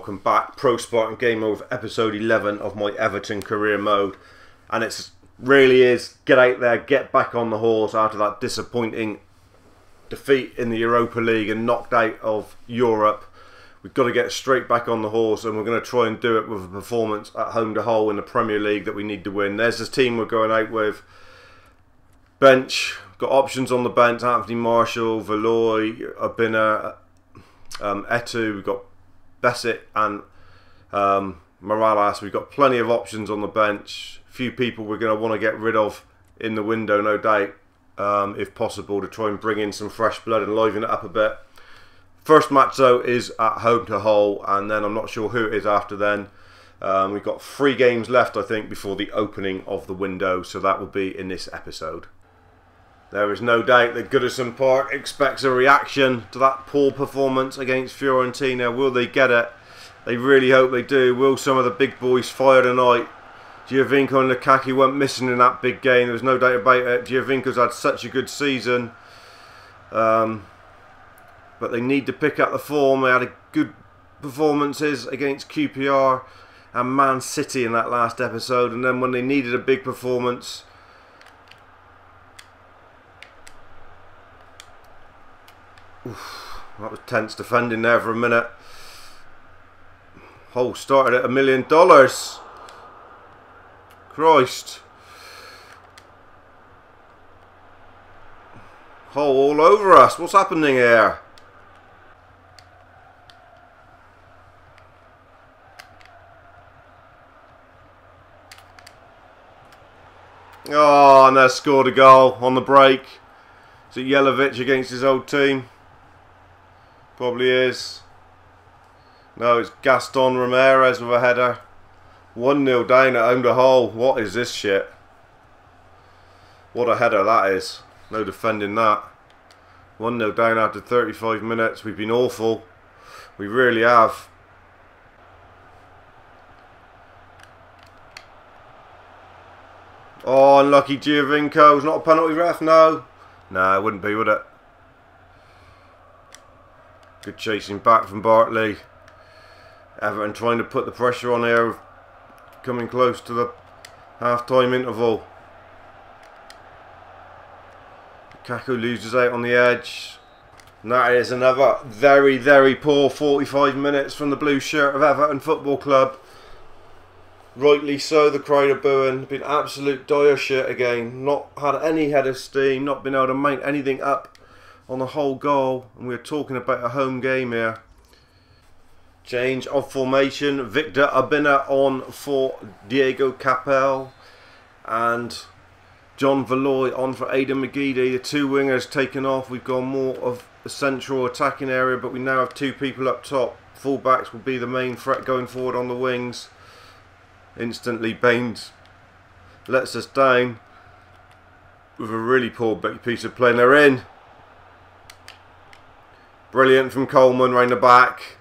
welcome back. ProSpartanGamer with episode 11 of my Everton Career mode. And it really is get out there, get back on the horse after that disappointing defeat in the Europa League and knocked out of Europe. We've got to get straight back on the horse, and we're going to try and do it with a performance at home to Hull in the Premier League that we need to win. There's the team we're going out with. Bench, got options on the bench: Anthony Marshall, Valoy, Abina, Etu. We've got Besic and Morales. We've got plenty of options on the bench. A few people we're going to want to get rid of in the window, no doubt, if possible, to try and bring in some fresh blood and liven it up a bit. First match though is at home to Hull, and then I'm not sure who it is after then. We've got 3 games left, I think, before the opening of the window, so that will be in this episode. There is no doubt that Goodison Park expects a reaction to that poor performance against Fiorentina. Will they get it? They really hope they do. Will some of the big boys fire tonight? Giovinco and Lukaku went missing in that big game. There was no doubt about it. Giovinco's had such a good season. But they need to pick up the form. They had good performances against QPR and Man City in that last episode. And then when they needed a big performance, that was tense defending there for a minute. Hull started at $1 million. Christ. Hull all over us. What's happening here? Oh, and they scored a goal on the break. Is it Jelavic against his old team? Probably is. No, it's Gaston Ramirez with a header. 1-0 down at home to Hull. What is this shit? What a header that is. No defending that. 1-0 down after 35 minutes. We've been awful. We really have. Oh, unlucky Giovinco. It's not a penalty, ref, no. Nah, it wouldn't be, would it? Good chasing back from Bartley. Everton trying to put the pressure on here, coming close to the half-time interval. Lukaku loses out on the edge. And that is another very, very poor 45 minutes from the blue shirt of Everton Football Club. Rightly so, the crowd are booing. Been absolute dire shit again. Not had any head of steam, not been able to mount anything up on the whole goal, and we're talking about a home game here. Change of formation. Victor Abina on for Diego Capel, and John Valoy on for Aidan McGeady. The 2 wingers taken off. We've gone more of a central attacking area, but we now have 2 people up top. Fullbacks will be the main threat going forward on the wings. Instantly Baines lets us down with a really poor piece of play, and they're in. Brilliant from Coleman round the back.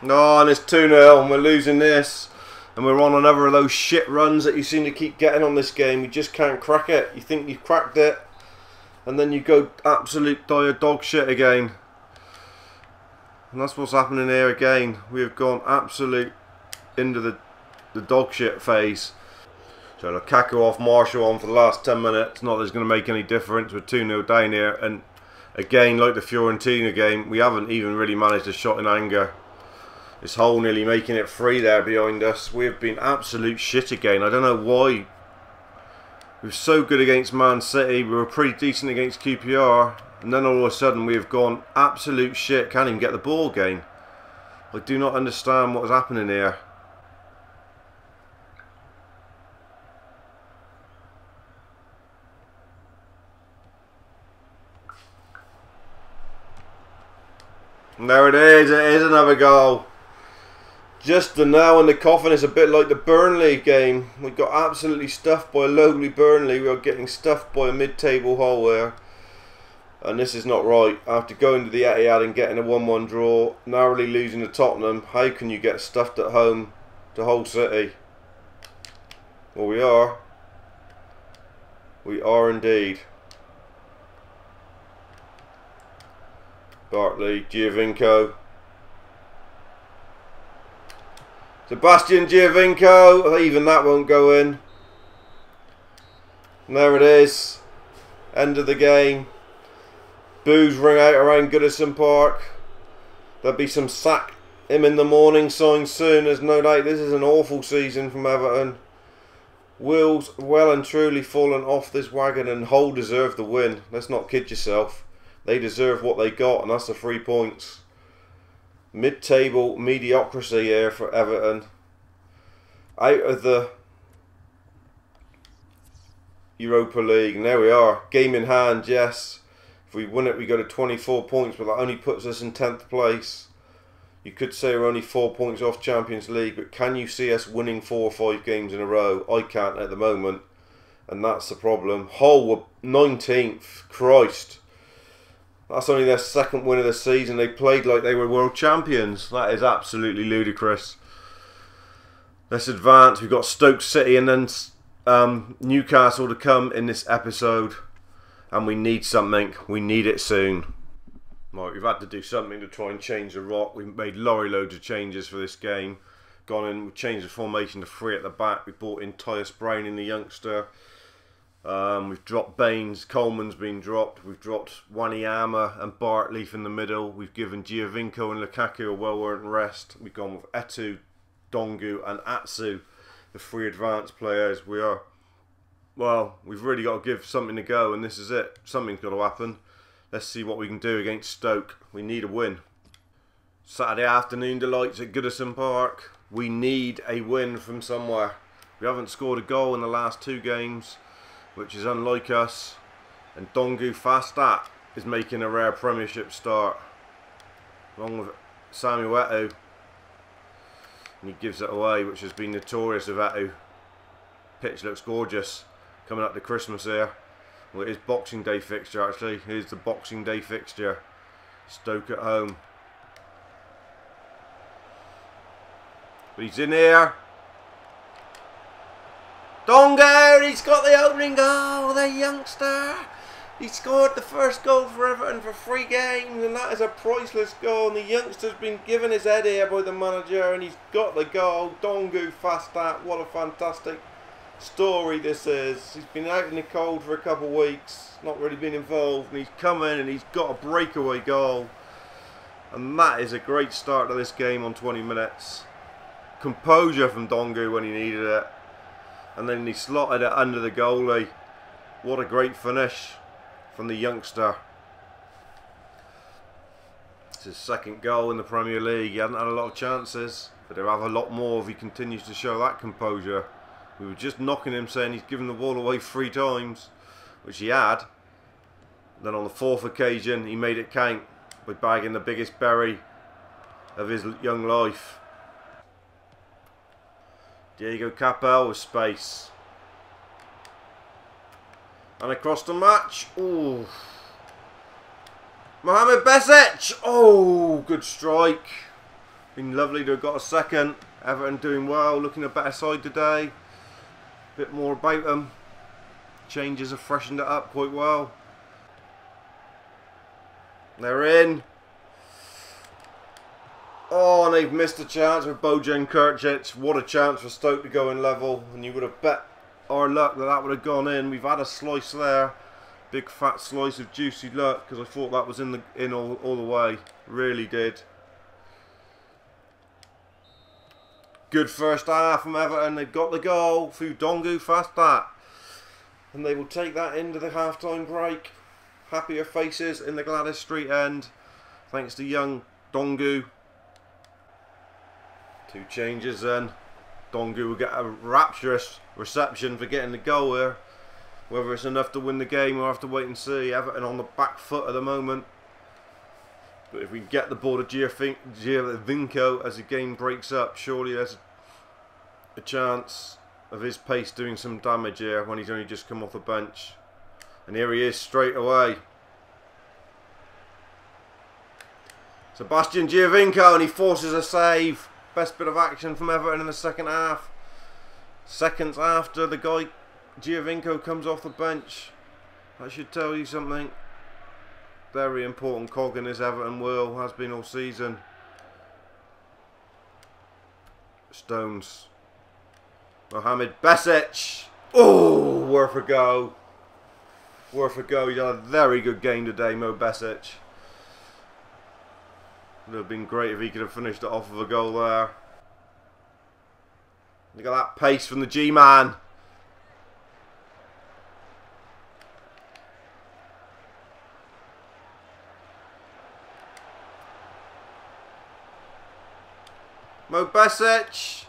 No, and it's 2-0 and we're losing this. And we're on another of those shit runs that you seem to keep getting on this game. You just can't crack it. You think you've cracked it, and then you go absolute dire dog shit again. And that's what's happening here again. We have gone absolute into the dog shit phase. So Lukaku off, Marshall on for the last 10 minutes. Not that it's going to make any difference. We're 2-0 down here. And again, like the Fiorentina game, we haven't even really managed a shot in anger. This Hull nearly making it 3 there behind us. We have been absolute shit again. I don't know why. We were so good against Man City. We were pretty decent against QPR. And then all of a sudden we have gone absolute shit. Can't even get the ball again. I do not understand what is happening here. And there it is another goal. Just the nail in the coffin. Is a bit like the Burnley game. We got absolutely stuffed by a lowly Burnley. We are getting stuffed by a mid-table Hull there. And this is not right. After going to the Etihad and getting a 1-1 draw, narrowly losing to Tottenham, how can you get stuffed at home to Hull City? Well, we are. We are indeed. Bartley, Giovinco. Sebastian Giovinco, even that won't go in. And there it is. End of the game. Boos ring out around Goodison Park. There'll be some sack him in the morning signs soon. There's no doubt this is an awful season from Everton. Will's well and truly fallen off this wagon, and Hull deserve the win. Let's not kid yourself. They deserve what they got, and that's the 3 points. Mid-table mediocrity here for Everton. Out of the Europa League, and there we are. Game in hand, yes. If we win it, we go to 24 points, but that only puts us in 10th place. You could say we're only 4 points off Champions League, but can you see us winning 4 or 5 games in a row? I can't at the moment, and that's the problem. Hull were 19th. Christ. That's only their 2nd win of the season. They played like they were world champions. That is absolutely ludicrous. Let's advance. We've got Stoke City and then Newcastle to come in this episode. And we need something. We need it soon. Right, we've had to do something to try and change the rock. We've made loads of changes for this game. Gone in, we've changed the formation to 3 at the back. We brought in Tyus Brown in the youngster. We've dropped Baines, Coleman's been dropped. We've dropped Wanyama and Bartley in the middle. We've given Giovinco and Lukaku a well-earned rest. We've gone with Etu, Dongu and Atsu, the 3 advanced players. Well, we've really got to give something a go, and this is it. Something's got to happen. Let's see what we can do against Stoke. We need a win. Saturday afternoon delights at Goodison Park. We need a win from somewhere. We haven't scored a goal in the last 2 games, which is unlike us. And Dongu Fastat is making a rare Premiership start, along with Samuel Eto'o. And he gives it away, which has been notorious of Eto'o. Pitch looks gorgeous. Coming up to Christmas here. Well, it is Boxing Day fixture actually. Here's the Boxing Day fixture. Stoke at home. But he's in here. Dongu, he's got the opening goal, the youngster. He scored the first goal for Everton for 3 games, and that is a priceless goal. And the youngster's been given his head here by the manager, and he's got the goal. Dongu Fastat, what a fantastic story this is. He's been out in the cold for a couple of weeks, not really been involved, and he's come in and he's got a breakaway goal. And that is a great start to this game on 20 minutes. Composure from Dongu when he needed it. And then he slotted it under the goalie. What a great finish from the youngster. It's his 2nd goal in the Premier League. He hasn't had a lot of chances, but he'll have a lot more if he continues to show that composure. We were just knocking him, saying he's given the ball away 3 times, which he had. Then on the 4th occasion, he made it count by bagging the biggest berry of his young life. Diego Capel with space. And across the match. Ooh. Mohamed Besic. Oh, good strike. Been lovely to have got a 2nd. Everton doing well, looking a better side today. Bit more about them. Changes have freshened it up quite well. They're in. Oh, and they've missed a chance with Bojan Krkic. What a chance for Stoke to go in level. And you would have bet our luck that that would have gone in. We've had a slice there. Big fat slice of juicy luck, because I thought that was in all the way. Really did. Good first half from Everton. They've got the goal through Dongu Fastat. And they will take that into the half-time break. Happier faces in the Gladys Street end. Thanks to young Dongu. 2 changes then. Dongu will get a rapturous reception for getting the goal here. Whether it's enough to win the game, we'll have to wait and see. Everton on the back foot at the moment. But if we get the ball to Giovinco as the game breaks up, surely there's a chance of his pace doing some damage here when he's only just come off the bench. And here he is straight away. Sebastian Giovinco, and he forces a save. Best bit of action from Everton in the 2nd half. Seconds after the guy Giovinco comes off the bench. That should tell you something. Very important cog in this Everton wheel, has been all season. Stones. Mohamed Besic. Oh, worth a go. Worth a go. He's had a very good game today, Mo Besic. Would have been great if he could have finished it off with a goal there. Look at that pace from the G-Man. Mo Besic.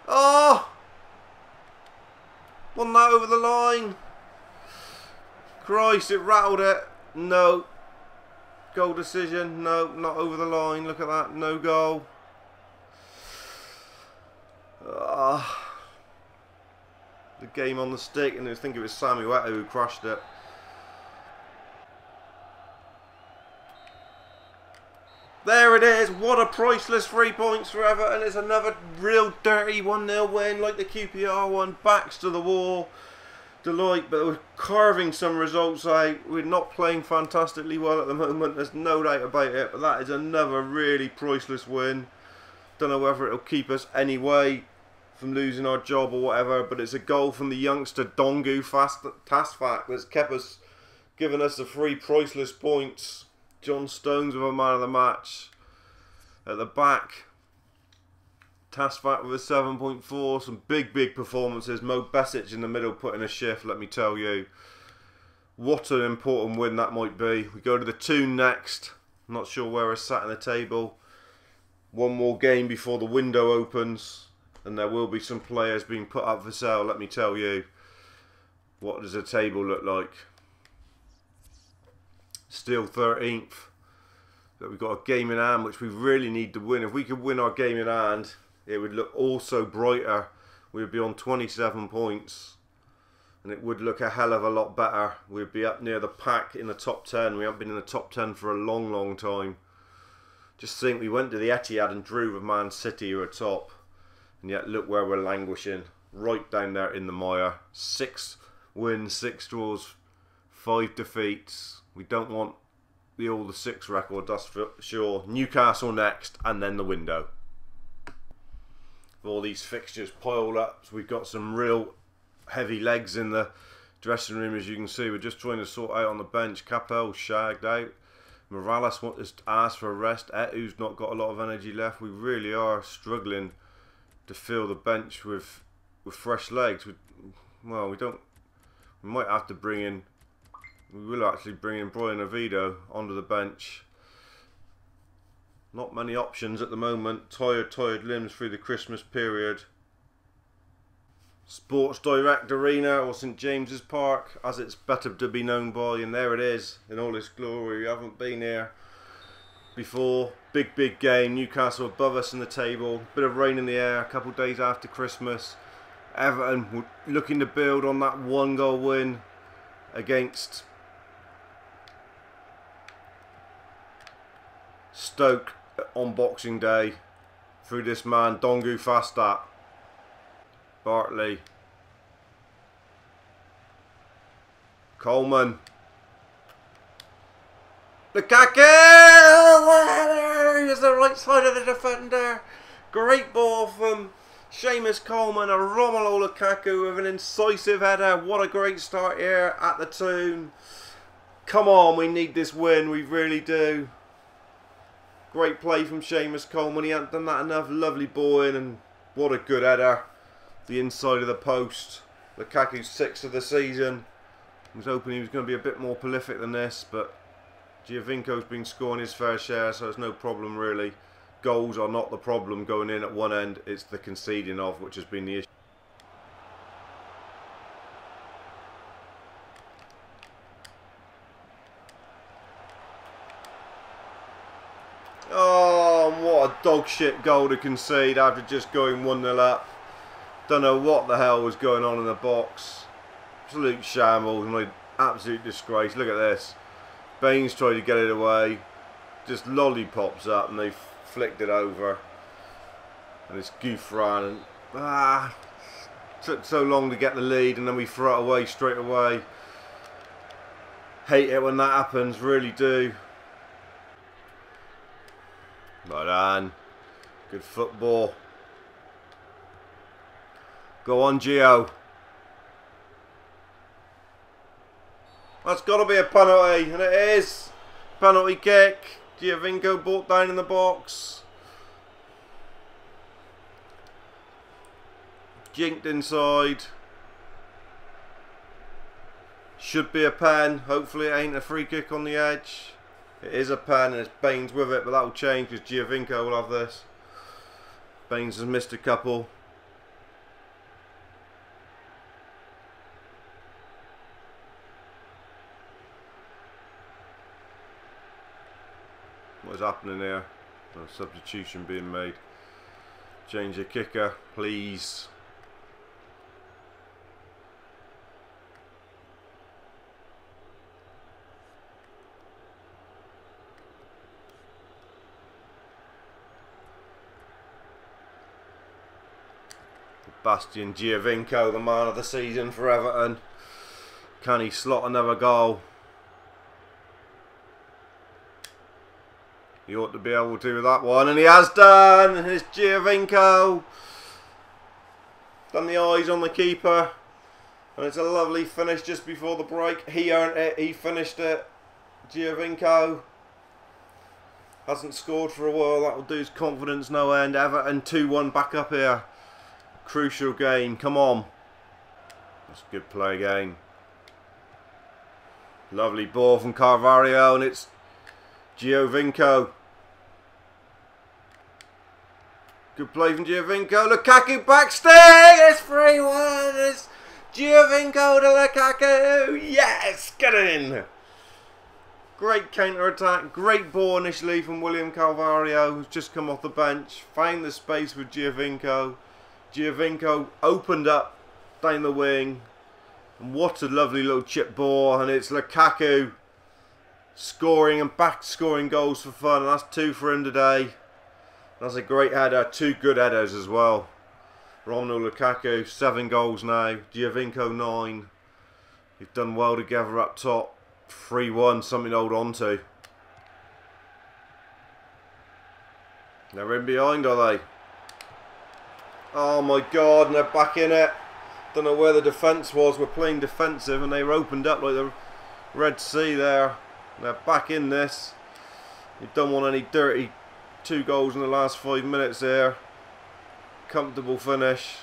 Oh! Wasn't that over the line? Christ, it rattled it. No. Goal decision. No, not over the line. Look at that. No goal. The game on the stick, and I think it was Samuel Eto'o who crushed it. There it is. What a priceless 3 points for Everton. It's another real dirty 1-0 win like the QPR one. Backs to the wall. Delight, but we're carving some results out. We're not playing fantastically well at the moment. There's no doubt about it. But that is another really priceless win. Don't know whether it'll keep us anyway from losing our job or whatever. But it's a goal from the youngster Dongu Tasfak that's kept us, given us the 3 priceless points. John Stones with a man of the match. At the back, Tasfak with a 7.4. Some big performances. Mo Besic in the middle putting a shift, let me tell you. What an important win that might be. We go to the 2 next. I'm not sure where we're sat in the table. One more game before the window opens. And there will be some players being put up for sale, let me tell you. What does the table look like? Still 13th. But we've got a game in hand which we really need to win. If we could win our game in hand, it would look also brighter. We would be on 27 points. And it would look a hell of a lot better. We'd be up near the pack in the top 10. We haven't been in the top 10 for a long time. Just think, we went to the Etihad and drew with Man City who are top. And yet look where we're languishing. Right down there in the mire. 6 wins, 6 draws, 5 defeats. We don't want all the 6 record, that's for sure. Newcastle next, and then the window. With all these fixtures piled up, so we've got some real heavy legs in the dressing room, as you can see. We're just trying to sort out on the bench. Capel shagged out. Morales wants to ask for a rest. Eto'o's not got a lot of energy left. We really are struggling to fill the bench with fresh legs. Well, we might have to bring in. We will actually bring in Brian Oviedo onto the bench. Not many options at the moment. Tired limbs through the Christmas period. Sports Direct Arena, or St James's Park, as it's better to be known by. And there it is, in all its glory. We haven't been here before. Big game. Newcastle above us in the table. Bit of rain in the air a couple of days after Christmas. Everton looking to build on that 1-goal win against Stoke on Boxing Day through this man Dongu Fastat. Bartley, Coleman, Lukaku, here's the right side of the defender. Great ball from Seamus Coleman, a Romelu Lukaku with an incisive header. What a great start here at the Toon. Come on, we need this win, we really do. Great play from Seamus Coleman. He hadn't done that enough. Lovely ball in, and what a good header. The inside of the post. Lukaku's 6th of the season. I was hoping he was going to be a bit more prolific than this, but Giovinco's been scoring his fair share, so it's no problem really. Goals are not the problem going in at one end. It's the conceding of, which has been the issue. Oh, what a dog shit goal to concede after just going 1-0 up. Don't know what the hell was going on in the box. Absolute shambles, and an absolute disgrace. Look at this. Baines tried to get it away. Just lollipops up and they flicked it over. And it's Gouffran. And took so long to get the lead, and then we throw it away straight away. Hate it when that happens, really do. Right on. Good football. Go on, Gio. That's got to be a penalty, and it is. Penalty kick. Giovinco brought down in the box. Jinked inside. Should be a pen. Hopefully it ain't a free kick on the edge. It is a pen and it's Baines with it, but that will change because Giovinco will have this. Baines has missed a couple. What is happening here? A substitution being made. Change the kicker, please. Bastian Giovinco, the man of the season for Everton. Can he slot another goal? He ought to be able to with that one, and he has done. And it's Giovinco. Done the eyes on the keeper, and it's a lovely finish just before the break. He earned it. He finished it. Giovinco hasn't scored for a while. That will do his confidence no end. Everton 2-1 back up here. Crucial game. Come on. That's a good play again. Lovely ball from Carvalho, and it's Giovinco. Good play from Giovinco. Lukaku backstick. It's 3-1. It's Giovinco to Lukaku. Yes, get in. Great counter attack. Great ball initially from William Carvalho, who's just come off the bench. Found the space with Giovinco. Giovinco opened up down the wing. And what a lovely little chip ball. And it's Lukaku scoring and back scoring goals for fun. And that's 2 for him today. That's a great header. 2 good headers as well. Romelu Lukaku, 7 goals now. Giovinco 9. You've done well together up top. 3-1, something to hold on to. They're in behind, are they? Oh my god, and they're back in it. Don't know where the defence was. We're playing defensive and they were opened up like the Red Sea there. They're back in this. You don't want any dirty 2 goals in the last 5 minutes there. Comfortable finish.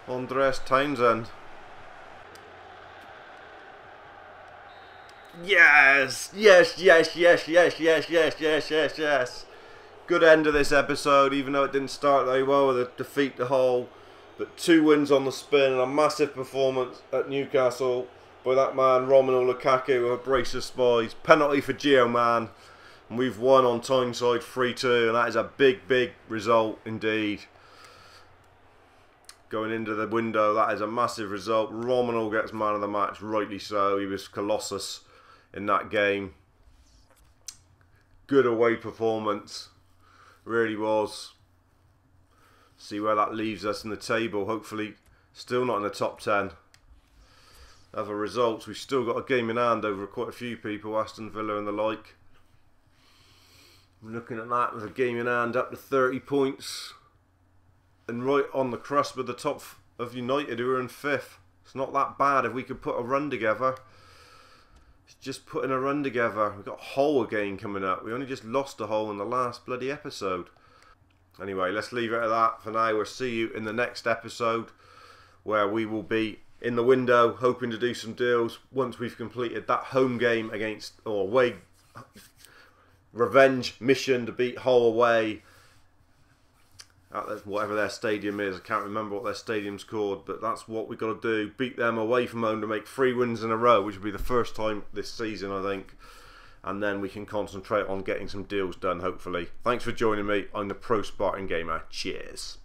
Andres Townsend. Yes! Yes, yes, yes, yes, yes, yes, yes, yes, yes. Good end of this episode, even though it didn't start very well with a defeat to Hull. But 2 wins on the spin and a massive performance at Newcastle by that man, Romelu Lukaku, with a brace of spies. Penalty for Gio, man. And we've won on Tyneside 3-2, and that is a big, big result indeed. Going into the window, that is a massive result. Romelu gets man of the match, rightly so. He was colossus in that game. Good away performance. Really was. See where that leaves us in the table. Hopefully still not in the top 10. Other results, we've still got a game in hand over quite a few people, Aston Villa and the like. I'm looking at that with a game in hand up to 30 points. And right on the cusp of the top of United, who are in 5th. It's not that bad if we could put a run together. It's just putting a run together. We've got Hull again coming up. We only just lost a Hull in the last bloody episode. Anyway, let's leave it at that for now. We'll see you in the next episode, where we will be in the window hoping to do some deals once we've completed that home game against, or away revenge mission to beat Hull away at whatever their stadium is. I can't remember what their stadium's called, but that's what we've got to do. Beat them away from home to make 3 wins in a row, which will be the first time this season, I think. And then we can concentrate on getting some deals done, hopefully. Thanks for joining me. I'm the Pro Spartan Gamer. Cheers.